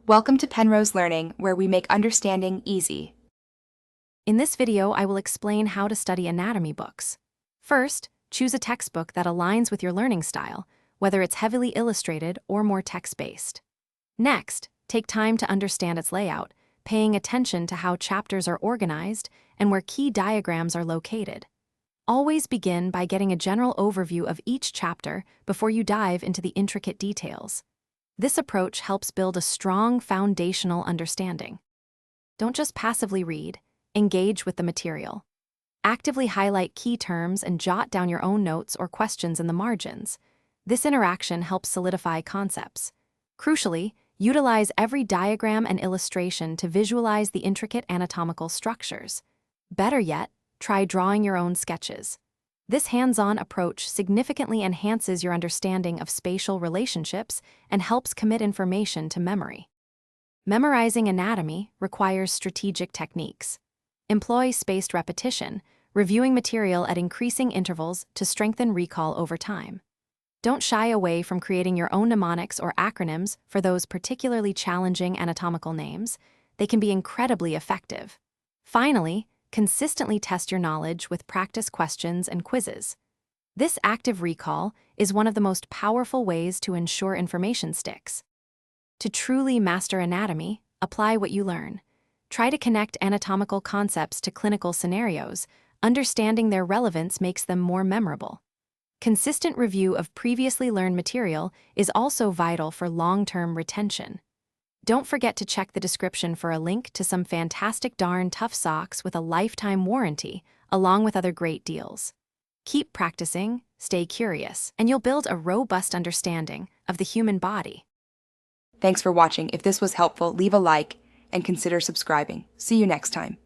Welcome to Penrose Learning, where we make understanding easy. In this video, I will explain how to study anatomy books. First, choose a textbook that aligns with your learning style, whether it's heavily illustrated or more text-based. Next, take time to understand its layout, paying attention to how chapters are organized and where key diagrams are located. Always begin by getting a general overview of each chapter before you dive into the intricate details. This approach helps build a strong foundational understanding. Don't just passively read, engage with the material. Actively highlight key terms and jot down your own notes or questions in the margins. This interaction helps solidify concepts. Crucially, utilize every diagram and illustration to visualize the intricate anatomical structures. Better yet, try drawing your own sketches. This hands-on approach significantly enhances your understanding of spatial relationships and helps commit information to memory. Memorizing anatomy requires strategic techniques. Employ spaced repetition, reviewing material at increasing intervals to strengthen recall over time. Don't shy away from creating your own mnemonics or acronyms for those particularly challenging anatomical names. They can be incredibly effective. Finally, consistently test your knowledge with practice questions and quizzes. This active recall is one of the most powerful ways to ensure information sticks. To truly master anatomy, apply what you learn. Try to connect anatomical concepts to clinical scenarios. Understanding their relevance makes them more memorable. Consistent review of previously learned material is also vital for long-term retention. Don't forget to check the description for a link to some fantastic darn tough socks with a lifetime warranty, along with other great deals. Keep practicing, stay curious, and you'll build a robust understanding of the human body. Thanks for watching. If this was helpful, leave a like and consider subscribing. See you next time.